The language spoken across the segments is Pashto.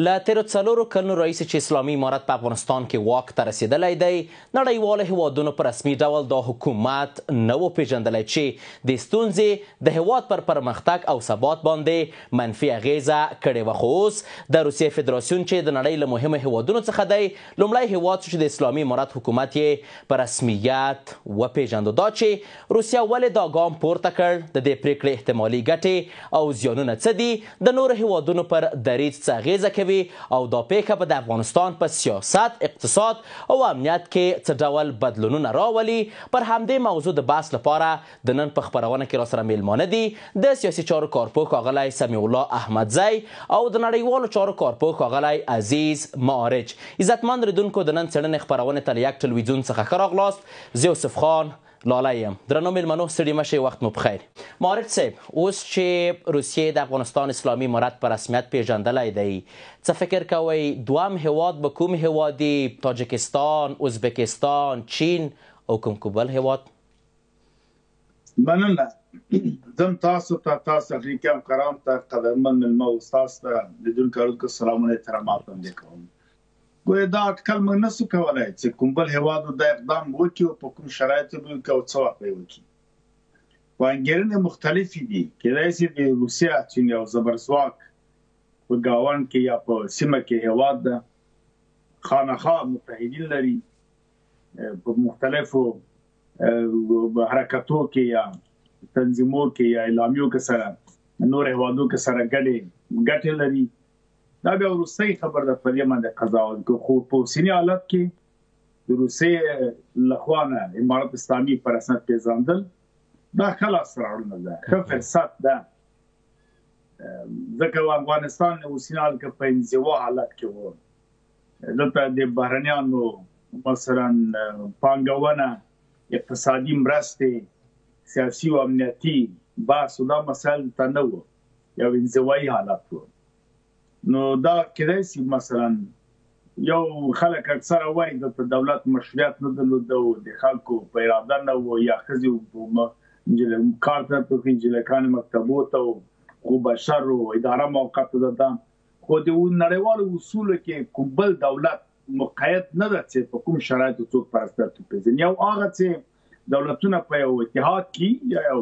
له تیرو 4 کلونو راهیسې چې اسلامي امارت په افغانستان کې واک ته رسېدلی دی، نړیوالو هیوادونو په رسمي ډول دا حکومت نه و پېژندلی چې د ستونزې د هیواد پر پرمختګ او ثبات باندې منفي اغیزه کړې وه. خو اوس د روسیې فدراسیون چې د نړۍ له مهمو هیوادونو څخه دی، لومړی هیواد چې د اسلامي امارت حکومت یې په رسمیت وپېژندو. دا چې روسیه ولې دا ګام پورته کړ، د دې پرېکړې احتمالي ګټې او زیانونه څه دي، د نورو هیوادونو پر دریځ څه اغیزه کوي، او دا پیښه به د افغانستان په سیاست، اقتصاد او امنیت کې څه ډول بدلونونه راولي. پر همدې موضوع د بحث لپاره د نن په خپرونه کې راسره میلمانه دي د سیاسي چارو کارپوه ښاغلی سمیع الله احمدزی او د نړیوالو چارو کارپوه ښاغلی عزیز معارج. عزتمند لیدونکو، د نن څېړنې خپرونې ته له یک ټلویزیون څخه ښه راغلاست. زه یوسف خان لالی یم. درنو میلمنو، ستړي مه شئ، وخت مو بخیر. معارج صاحب، اوس چې روسیې د افغانستان اسلامي امارت په رسمیت پیژندلی دی، څه فکر کوئ دویم هیواد به کوم هیواد وي؟ تاجکستان، ازبکستان، چین او کوم بل هیواد؟ مننه. زم تاسو افریقایان کرام ته قدرمن مېلمه او ستاسو ته لیدونکو اورېدونکو سلامونه احترامات وړاندې کوم. ګویا دا اټکل موږ نسو کولی چې کوم بل هیواد دا اقدام وکړي او په کوم شرایطو به وکړي او څه وخت به یې وکړي. وانګېرنې مختلفې دي. کېدای شي د روسیه، چین یو زبرځواک په ګاونډ کې یا په سیمه کې هیواد ده، خامخا متحدین لري په مختلفو حرکتو کې یا تنظیمو کې یا اعلامیو کې سره نور هیوادو کې سره ګټې لري. دا بیا وروستی خبر ده، په دې باندې قضاوت کوو. خو په اوسني حالت کې د روسیې لخوا نه امارت اسلامي په رسمیت پېژندل دا ښه لاسته راوړنه ده، ښه فرصت ده. ځکه افغانستان اوسني حالت کې په انزوا حالت کې و. دلته د بهرنیانو مثلا پانګونه، اقتصادي مرستې، سیاسي او امنیتي بحث دا مسایل ته نه و، یو انزوایي حالت و. نو دا کېدای شي مثلا یو خلک اکثره وایي دلته دولت مشروعیت نه درلوده او د خلکو په اراده نه و، یا ښځې کار ته تللې، نجلکانې مکتبو ته خو بشر و اداره موقته ده. خو د نړیوالو اصولو کې کوم بل دولت مقید نه ده چې په کوم شرایطو څوک په رسمیت وپېژني. یو هغه چې دولتونه په یو اتحاد کې یا یو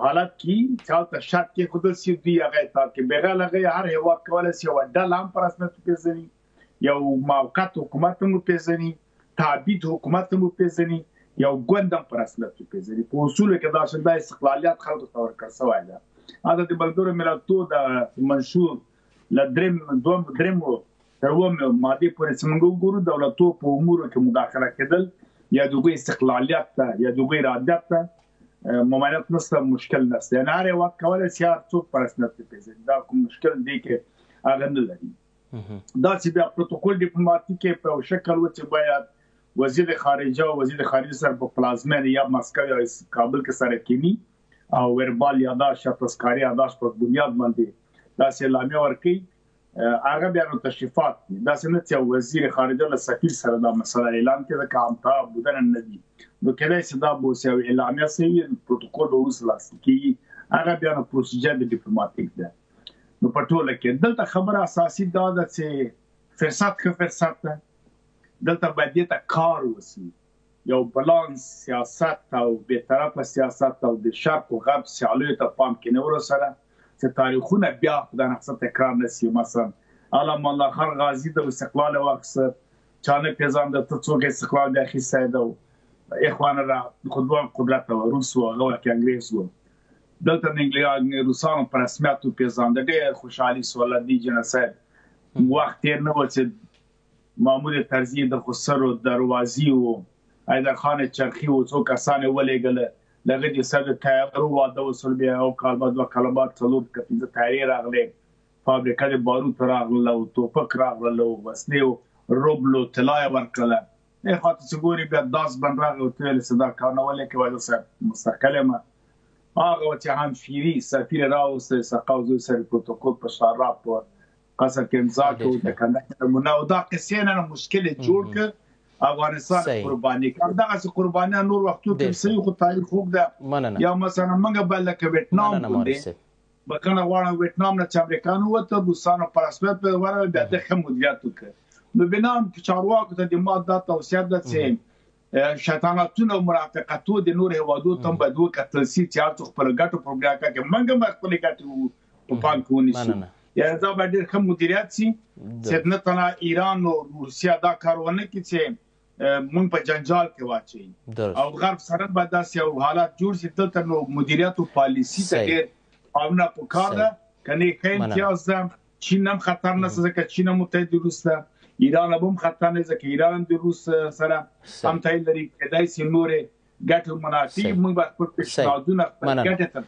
حالت کې چې هلته شرط کېښودل شي، دوی هغه اتحاد کې بغیر هغه هر هیواد کولی شي یوه ډله هم په رسمیت وپېژني، یو موقت حکومت هم وپېژني، تعبید حکومت هم وپېژني، یو ګوند هم په رسمیت وپېژني. په اصولو کې دا شان دا استقلالیت خلکو ته ورکړل شوی ده. هلته د ملګرو ملتونو د منشور له درېیمو تر اوومې مادې پورې چې موږ وګورو، دولتو په امورو کې مداخله کېدل یا د هغوی استقلالیت ته یا د هغوی ارادیت ته ممانعت نشته، مشکل نشته. یعنې هر هیواد کولی شي هر څوک په رسمیت وپېژني. دا کوم مشکل دی کې هغه نه لري. دا چې بیا پروتوکول ډیپلوماتیک کې په یو شکل و چې باید وزیر خارجه او وزیر خارجه سره په پلازمینه یا مسکو یا کابل کې سره کینی او وربال یاداشت یا تذکاري یاداشت په بنیاد باندې داسې اعلامیه ورکړي. هغه بیا نو تشریفات دي. داسې نه چې وزیر خارجه له سفیر سره دا مسله اعلان کړي که همتا بودن نه دي، نو کېدای شي دا به اوس یو اعلامیه شوي پروتوکول به وروسته لاسلیک کېږي. هغه بیا نو پروسیجر د ډیپلوماتیک ده. نو په ټوله کې دلته خبره اساسي دا ده چې فرصت ښه فرصت ده. دلته باید دې ته کار وشي، یو بالانس سیاست او بېطرفه سیاست او د شرق و غرب سیالیو ته پام کېنولو سره چې تاریخونه بیا خدای نخواست تکرار نشي. مثلا علم الله خان غازي د استقلال واخیسته، چا نه پېژانده ته څوک استقلال دې اخیستی ده. اخوان را خودوان قدرت و روس و هغه وخت انګریز و. دلته روسانو په رسمیت وپېژانده، ډېر خوشحالي سوله. دې جنساید وخت تېر نه و چې محمود طرزي د خسرو دروازي و حیدر خان چرخي و څو کسان یې ولېږله. د هغه د سر د تیارو واده وشول، بیا یو کال بعد 2 کاله بعد 4 که 5 تیارې راغلې، فابریکه د بارود راغله او توپک راغله او وسلې او روبل او طلا یې ورکړله. ای خوا ته چې ګورې بیا داس بند راغی او ته ویلې چې دا کار نه ولې کوې، زه صاحب مستقل یم. هغه و چې همفیري سفیر یې راوستی، سقاو زوی سره پروتوکول په شاراب په قصر کې امضا کړو د کندهار نمونه. او دا قصې نه مشکل یې جوړ کړ، افغانستان قرباني کړ. دغسې قربانیان نور وختو کې صحیح، خو تاریخ اوږد ده. یا مثلا موږ به لکه ویتنام باندې بکنه غواړم ویتنام نه چې امریکا ووته روسانو په رسمیت په ورغلل بیا د ښه مدیریت وکړ نو بنام چارواکو ته د ما دا توصیه ده چې شیطانتونه او مرافقتونه د نور هیوادو ته باید وکتل شي چې هر څوک خپل ګټو پروګرام کوي موږ هم خپل ګټو په پام کې ونیسو یا دا باید ډېر ښه مدیریت شي چې نه تنها ایران او روسیا دا کار ونه کړي چې مونږ په جنجال کې واچوي او غرب سره به داسې یو حالات جوړ شي دلته نو مدیریت او پالیسي ته ډېر پاملرنه پکار ده کني ښه امتیاز ده چین هم خطر نه ځکه چین هم متحد روس ده ایران هم خطر نه ځکه ایران د روس سره همتای لري کدای سي نور ګټو منافع موږ به خپل پیشنهادونه ګټه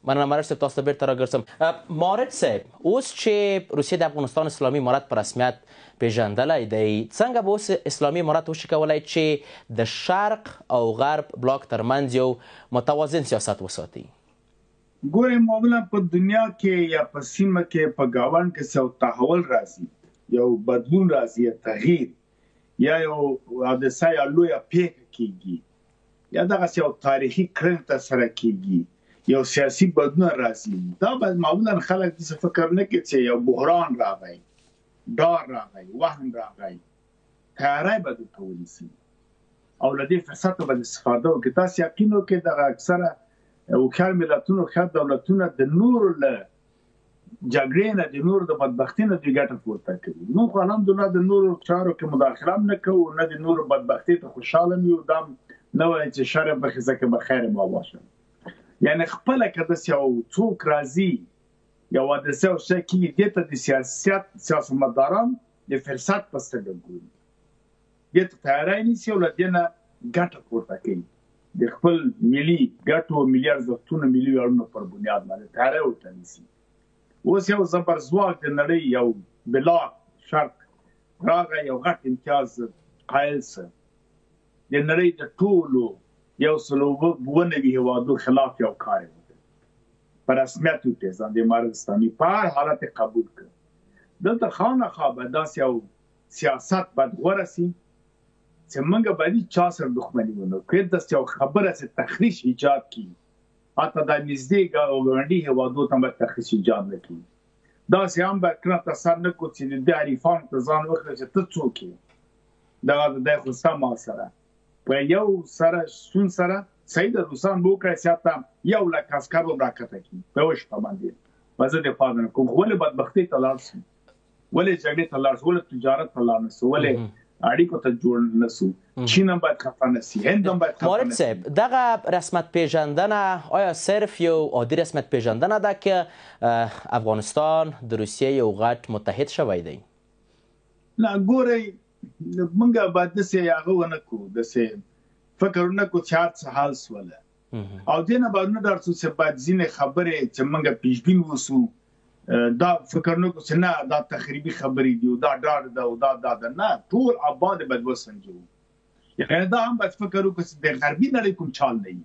مننه مارج صاحب تاسو ته بیرته راګرځم مارج صاحب اوس چې روسیه د افغانستان اسلامي امارت په رسمیت پیژندلی دی څنګه به اوس اسلامي امارت وشي کولی چې د شرق او غرب بلاک ترمنځ یو متوازن سیاست وساتي ګورې معمولا په دنیا کې یا په سیمه کې په ګاونډ کې څه تحول راځي یو بدلون راځي یا تغییر یا یو حادثه یا لویه پیښه کیږي یا دغسې یو تاریخي کړنه ترسره کیږي یو سیاسي بدلون راځي دا به معمولا خلک داسې فکر نه کوي چې یو بحران راغی ډار راغی وهم راغی تیاری به درته ونیسي او له دې فرصته به استفاده وکړي تاسې یقین وکړئ دغه اکثره هوښیار ملتونو ښه دولتونه د نورو له جګړې نه د نورو د بدبختۍ نه دوی ګټه پورته کوي موږ خو الحمدلله د نورو چارو کې مداخله هم نه کوو نه د نورو بدبختۍ ته خوشحاله یو دا نه وایي چې شر به ښځه کې به خیر بابا شم یعنی خپله که داسې یو څوک راځي یو حادثه او شی کېږي دې ته د سیاستمداران د فرصت په سترګه ګوري دې ته تیاری نیسي او له دې نه ګټه پورته کوي د خپل ملي ګټو ملي ارزښتونو ملي ویاړونو پر بنیاد باندې تیاری ورته نیسي اوس یو زبرځواک د نړۍ یو بلاک شرق راغی یو غټ امتیاز قایل څه د نړۍ د ټولو 192 هیوادو خلاف یو کار وکړ په رسمیت وپېژاند د امارت اسلامي په هر حالت قبول کړ دلته خامخا به داسې یو سیاست باید غوره سي چې موږ باید چا سره دښمني ونه کړو داسې یو خبره چې تخریش ایجاد کړي حتی د نږدې ګاونډي هیوادو ته به تخریش ایجاد نه کړي داسې هم به کړه تصور نه کړو چې د دې عریفانو ته ځان وښیي چې ته څوک یې دغه د دی خو ستا ما سره په یو سره سون سره صحیح د روسان به وکړی چې حتی 100,000 عسکر به راکښته کړي په یوه شپه باندې به زه دفاع نه کوم خو ولې بدبختۍ ته لاړ شو ولې جګړې ته لاړ شو ولې تجارت ته لاړ نه شو ولې اړیکو ته جوړ نه شو چین هم باید خفه نه شي هند هم باید خفه مارج صاحب دغه رسمیت پیژندنه آیا صرف یو عادي رسمیت پیژندنه ده که افغانستان د روسیې یو غټ متحد شوی دی نه ګورئ موږ باید داسې هغه ونه کړو داسې فکر ونه کړو چې هر څه حل شوله او دې نه باید نه ډار شو چې باید ځینې خبرې چې موږ پیشبین وسو دا فکر نه کړو چې نه دا تخریبي خبرې دي او دا ډار ده او دا نه ټول آباد باید وسنجو یعنی دا هم باید فکر وکړو چې د غربي نړۍ کوم چال نه وي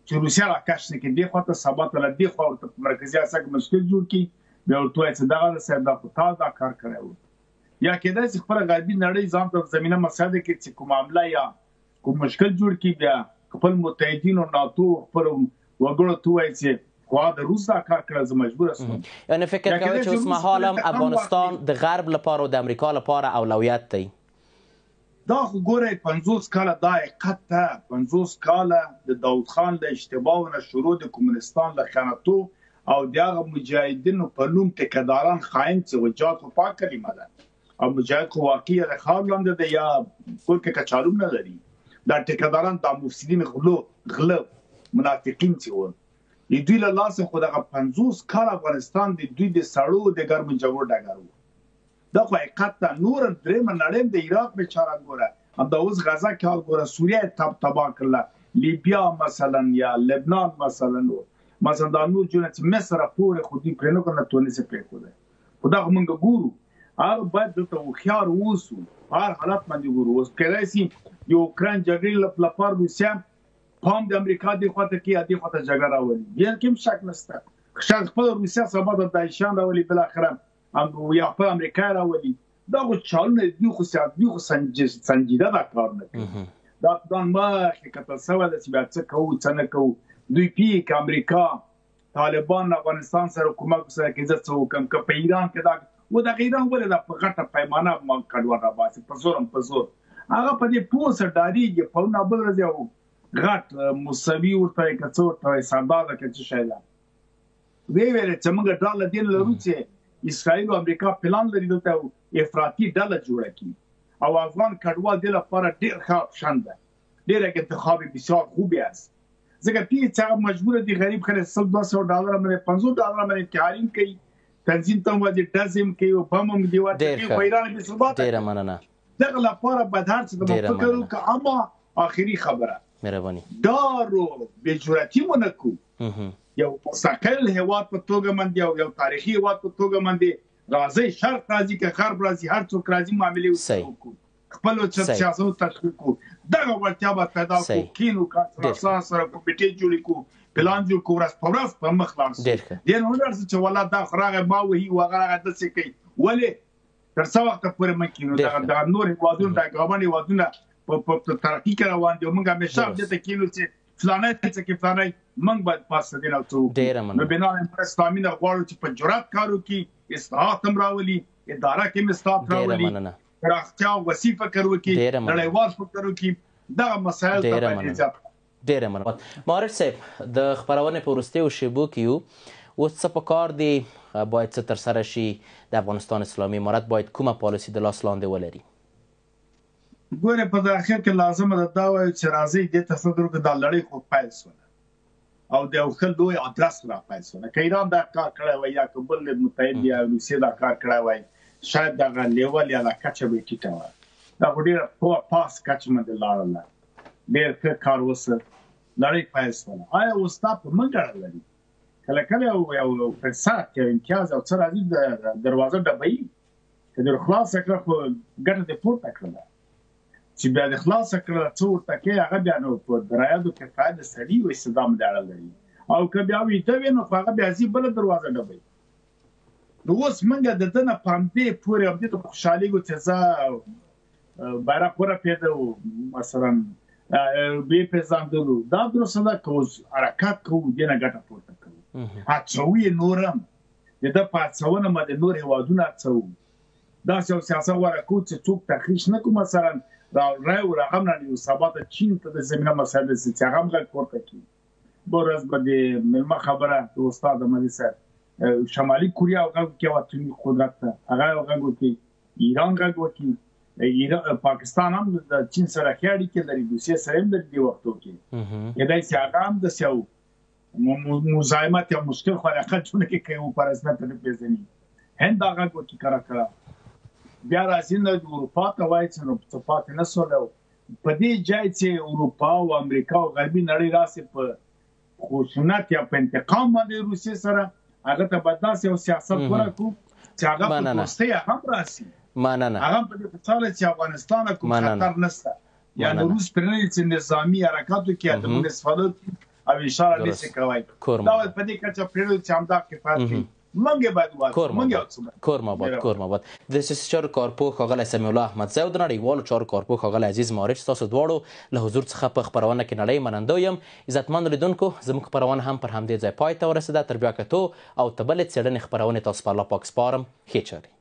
چې روسیه راکش نه کړي دې خوا ته ثبات ولا دې خوا ورته مرکزي اسیا کې مشکل جوړ کړي بیا ورته وایي چې دغه صاحب دا خو تا دا کار کړی و یا کېدای شي خپله غربي نړۍ ځان ته زمینه مساعده کړي چې کوم معامله یا کوم مشکل جوړ کړي بیا خپل متحدین او ناتو خپل وګړو ته وایي چې خو د روس دا کار کړی زه مجبوره شوم یعنی فکر کوئ چې اوس مهال هم افغانستان د غرب لپاره او د امریکا لپاره اولویت دی دا خو ګورئ 50 کاله دا حقیقت ته 50 کاله د داود خان د اشتباه نه شروع د کمونستان له خیانتو او د هغه مجاهدینو په نوم ټیکهداران خاین چې وجات خو پاک کلمه ده او مجاهد خو واقعي د خاور لاندې دی یا کور کې کچالو نه لري دا ټیکهداران دا مفسدین غله منافقین چې وو دوی له لاسه خو دغه 50 کال افغانستان د دوی د سړو د ګرم جګړو ډګر وو دا خو حقیقت ته نور درېمه نړۍ د عراق بیچاره ګوره همدا اوس غزه کې ګوره سوریه تباه کړله لیبیا مثلا یا لبنان مثلا دا نور جونه چې مصر پورې خو دوی پرې نه کړل تونس پرېښوده خو دا خو موږ ګورو هغه باید دلته هوښیار واوسو هر حالت باندې ګورو اوس کېدای شي د اوکراین جګړې لپاره روسیه پام د امریکا دې خواته کې دې خواته جګړه راولي بیا کوم شک نشته شاید خپل روسیه سبا د داعشان راولي بالاخره یا خپل امریکا راولي دا خو چالونه دوی خو سنجیده دا کار نه کوي دا ځان مخکې کتل سوی ده چې بیا څه کوو څه نه کوو دوی پیږي که امریکا طالبان افغانستان سره کومک سره کې زه څه وکم که په ایران کې دا و د ایران ولې دا په غټه پیمانه کډوال راباسي په زور هغه په دې پوه سره ډارېږي په نه بل ورځ یو غټ موسوي ورته که څه ورته سردار ده که څه شی ده ویل چې موږ ډاله دین لرو چې اسرائیل او امریکا پلان لري دلته افراطي ډله جوړه کړي او افغان کډوال د لپاره ډېر ښه اپشن ده ډېر انتخاب بسیار خوبی است ځکه چې مجبور دي غریب خلک $200 باندې $50 باندې تحریم کوي تنظیم ته وځي ډزم کوي او بمم دی ورته په ایران کې ثبات ډېر مننه دغه لپاره به هر څه د فکر وکړو اما آخري خبره مهرباني دارو بجرأتي ونکو یو مستقل هیواد په توګه باندې یو تاریخي هیواد په توګه باندې راځي شرق راځي که غرب راځي هر څوک راځي معاملې وکړو خپل سیاست تشکیل کو دغه ورتیا به پیدا کو کینو کارسان سره کمیټې جوړې کو پلان جوړ کو راس په راس په مخ لاس دین ولرس چې ولا دا خراغه ما وਹੀ وغه د څه کوي ولې تر څو وخت پورې مکینو دا نور وادون دا غوړنی وادونه په ترقی کې روان دي موږ همیشه دې کینو چې فلانه څه کې فلانه موږ باید پاسه دینو څو نو بنا اسلامي نه غواړو چې په جرأت کارو کې اصلاحات هم راولي اداره کې مستاف راولي راځه وظیفه کوي کې نړیوال فکر کوي دا مسایل ته ډېر مننه مارش صاحب د خبرونه په وروستیو شیبو کې یو اوس څه په کار دی باید څه ترسره شي د افغانستان اسلامي امارت باید کومه پالیسي د لاس لاندې ولري ګوره په داخل کې لازمه ده دا وایي چې راځي د تصدر کې د لړۍ خو پیل شول او د خپل دوی ادرس را پیل شول که ایران دا کار کړی وای یا کابل متحد یا روسیه دا کار کړی وای شاید دغه لیول یا د کچه به ټیټه وای دا ډېر په پاس کچه باندې لاړله ډېر ښه کار وسه لړۍ پیل شوله آیا اوس دا په موږ اړه لري کله کله یو فرصت یو امتیاز او څه راځي د دروازه ډبوي که در خلاصه کړه خو ګټه دې پورته کړله چې بیا د خلاصه کړه څه ورته کوي هغه بیا نو په درایدو کفایت د سړي و استدام د اړه لري او که بیا ویده وي نو خو هغه بیا ځي بله دروازه ډبوي نو اوس موږ د ده نه په همدې پورې همدې ته خوشحالېږو چې زه بیرغ ورپېده مثلا ویې پېژندلو دا درسته ده که اوس حرکت کوو دې نه ګټه پورته کوو هڅوو یې نور هم د ده په هڅونه باندې نور هېوادونه هڅوو داسې یو سیاست غوره کوو چې څوک تخریش نه کړو مثلا رای او رقم نه یو سبا ته چین ته د زمینه مسایل چې هغه هم غږ پورته کړي بله ورځ به د مېلمه خبره د استاد احمدي صاحب شمالي کوریا غږ وکړي او اتومي قدرت ته هغه غږ وکړي ایران غږ وکړي پاکستان هم د چین سره ښې اړیکې لري روسیې سره هم لري دې وختو کې کیدای شي هغه هم داسې یو مزاحمت یا مشکل خو حرکت جوړه کې کوي په رسمیت نه پېژني هند دا غږ وکړي کله کله بیا راځي نو اروپا ته وایي چې نو څه پاتې نه سول په دې ځای چې اروپا او امریکا او غربي نړۍ راسي په خشونت یا په انتقام باندې روسیې سره هغه ته به داسې یو سیاست ورکړو چې هغه په دوستۍ هم راسي هغه په دې مثال چې افغانستان کوم خطر نشته یعنی روس پر نه چې نظامی حرکاتو کې د موږ استفاده او اشاره نشي کوي دا په دې کچه پرېږدو چې همدا کفایت کوي منګه باید وایو کور ماباد د سیاسي چارو کارپوه ښاغلی سمیع الله احمدزی او د نړیوالو چارو کارپوه ښاغلی عزیز مارش ستاسو دواړو له حضور څخه په خپرونه کې نړۍ منندوی یم عزتمندو لیدونکو زموږ خپرونه هم پر همدې ځای پای ته ورسېده تر بیا کتو او ته بلې څېړنې خپرونې تاسو په الله پاک سپارم ښې چارې